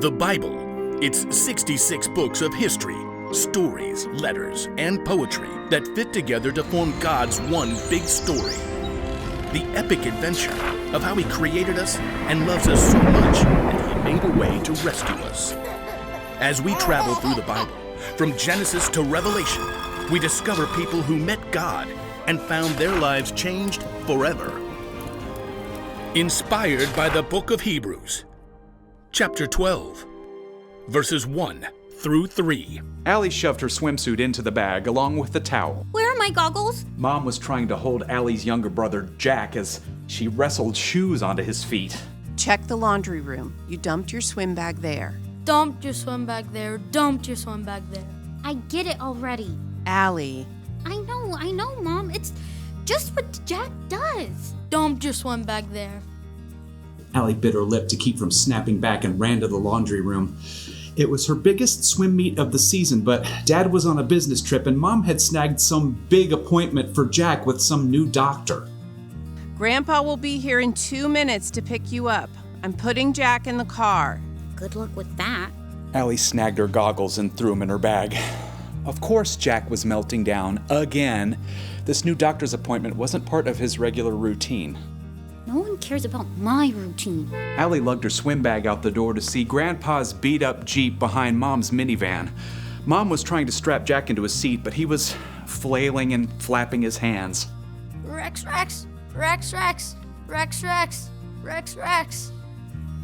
The Bible. It's 66 books of history, stories, letters, and poetry that fit together to form God's one big story. The epic adventure of how He created us and loves us so much that He made a way to rescue us. As we travel through the Bible, from Genesis to Revelation, we discover people who met God and found their lives changed forever. Inspired by the book of Hebrews, chapter 12, verses 1 through 3. Allie shoved her swimsuit into the bag along with the towel. Where are my goggles? Mom was trying to hold Allie's younger brother, Jack, as she wrestled shoes onto his feet. Check the laundry room. You dumped your swim bag there. Dumped your swim bag there. Dumped your swim bag there. I get it already. Allie. I know, Mom. It's just what Jack does. Dumped your swim bag there. Allie bit her lip to keep from snapping back and ran to the laundry room. It was her biggest swim meet of the season, but Dad was on a business trip and Mom had snagged some big appointment for Jack with some new doctor. Grandpa will be here in 2 minutes to pick you up. I'm putting Jack in the car. Good luck with that. Allie snagged her goggles and threw them in her bag. Of course Jack was melting down again. This new doctor's appointment wasn't part of his regular routine. No one cares about my routine. Allie lugged her swim bag out the door to see Grandpa's beat-up Jeep behind Mom's minivan. Mom was trying to strap Jack into his seat, but he was flailing and flapping his hands. Rex, Rex, Rex, Rex, Rex, Rex, Rex, Rex.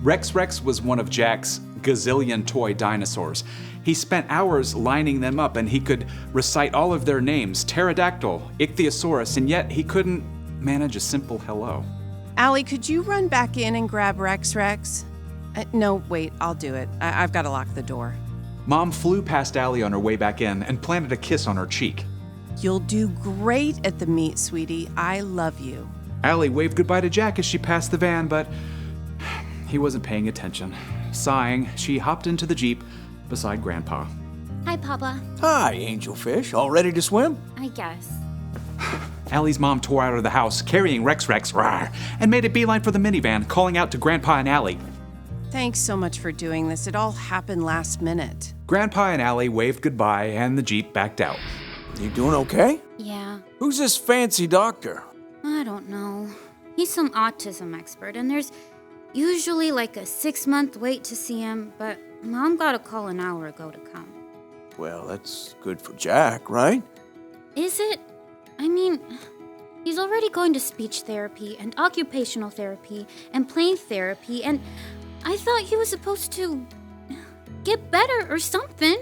Rex Rex was one of Jack's gazillion toy dinosaurs. He spent hours lining them up and he could recite all of their names, pterodactyl, ichthyosaurus, and yet he couldn't manage a simple hello. Allie, could you run back in and grab Rex Rex? No, wait, I'll do it. I've got to lock the door. Mom flew past Allie on her way back in and planted a kiss on her cheek. You'll do great at the meet, sweetie. I love you. Allie waved goodbye to Jack as she passed the van, but he wasn't paying attention. Sighing, she hopped into the Jeep beside Grandpa. Hi, Papa. Hi, Angelfish. All ready to swim? I guess. Allie's mom tore out of the house, carrying Rex Rex, rawr, and made a beeline for the minivan, calling out to Grandpa and Allie. Thanks so much for doing this. It all happened last minute. Grandpa and Allie waved goodbye, and the Jeep backed out. You doing okay? Yeah, Who's this fancy doctor? I don't know. He's some autism expert, and there's usually like a 6-month wait to see him, but Mom got a call an hour ago to come. Well, that's good for Jack, right? Is it? I mean, he's already going to speech therapy and occupational therapy and play therapy, and I thought he was supposed to get better or something.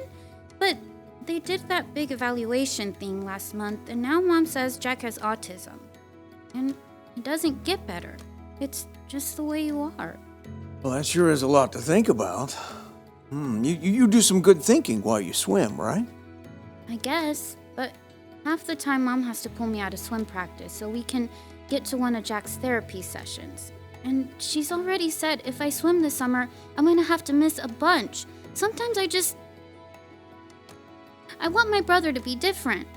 But they did that big evaluation thing last month, and now Mom says Jack has autism. And it doesn't get better. It's just the way you are. Well, that sure is a lot to think about. You do some good thinking while you swim, right? I guess, but half the time Mom has to pull me out of swim practice so we can get to one of Jack's therapy sessions. And she's already said if I swim this summer, I'm gonna have to miss a bunch. Sometimes I want my brother to be different.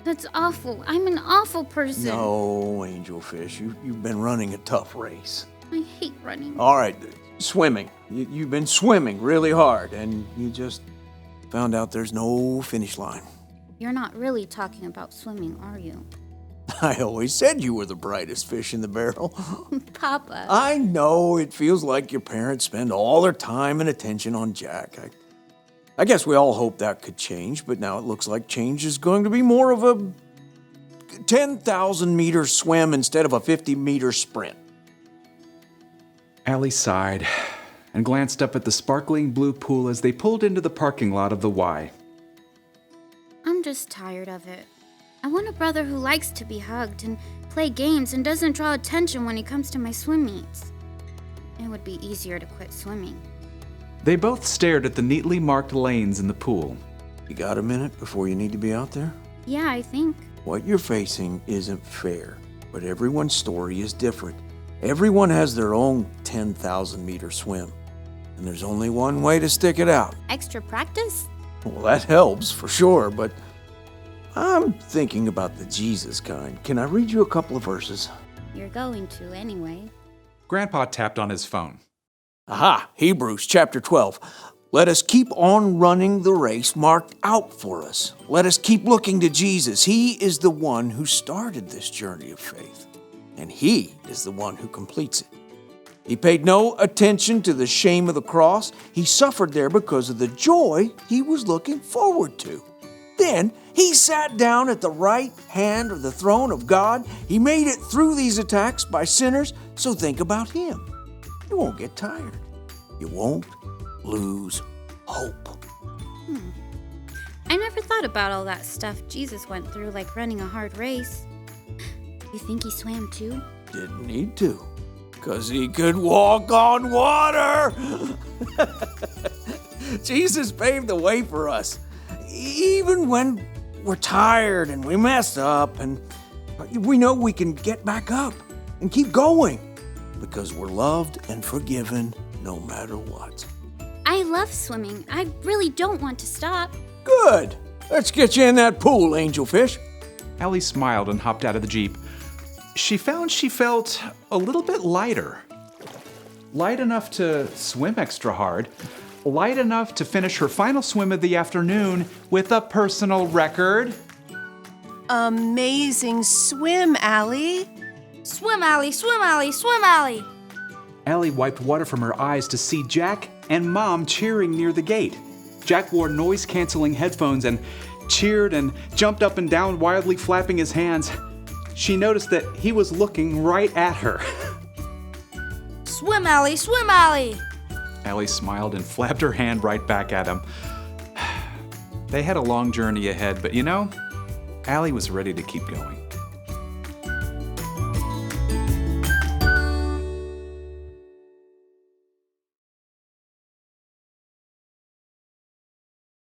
That's awful. I'm an awful person. No, Angelfish, you've been running a tough race. I hate running. All right, swimming. You've been swimming really hard, and you just found out there's no finish line. You're not really talking about swimming, are you? I always said you were the brightest fish in the barrel. Papa. I know it feels like your parents spend all their time and attention on Jack. I guess we all hope that could change, but now it looks like change is going to be more of a 10,000 meter swim instead of a 50-meter sprint. Allie sighed and glanced up at the sparkling blue pool as they pulled into the parking lot of the Y. I'm just tired of it. I want a brother who likes to be hugged and play games and doesn't draw attention when he comes to my swim meets. It would be easier to quit swimming. They both stared at the neatly marked lanes in the pool. You got a minute before you need to be out there? Yeah, I think. What you're facing isn't fair, but everyone's story is different. Everyone has their own 10,000 meter swim, and there's only one way to stick it out. Extra practice? Well, that helps for sure, but I'm thinking about the Jesus kind. Can I read you a couple of verses? You're going to anyway. Grandpa tapped on his phone. Aha, Hebrews chapter 12. Let us keep on running the race marked out for us. Let us keep looking to Jesus. He is the one who started this journey of faith, and He is the one who completes it. He paid no attention to the shame of the cross. He suffered there because of the joy He was looking forward to. Then He sat down at the right hand of the throne of God. He made it through these attacks by sinners, so think about Him. You won't get tired. You won't lose hope. I never thought about all that stuff Jesus went through, like running a hard race. You think He swam too? Didn't need to, because He could walk on water. Jesus paved the way for us. Even when we're tired and we mess up, and we know we can get back up and keep going because we're loved and forgiven no matter what. I love swimming. I really don't want to stop. Good. Let's get you in that pool, Angelfish. Allie smiled and hopped out of the Jeep. She found she felt a little bit lighter. Light enough to swim extra hard. Light enough to finish her final swim of the afternoon with a personal record. Amazing swim, Allie. Swim, Allie, swim, Allie, swim, Allie. Allie wiped water from her eyes to see Jack and Mom cheering near the gate. Jack wore noise-canceling headphones and cheered and jumped up and down, wildly flapping his hands. She noticed that he was looking right at her. Swim, Allie, swim, Allie. Allie smiled and flapped her hand right back at him. They had a long journey ahead, but you know, Allie was ready to keep going.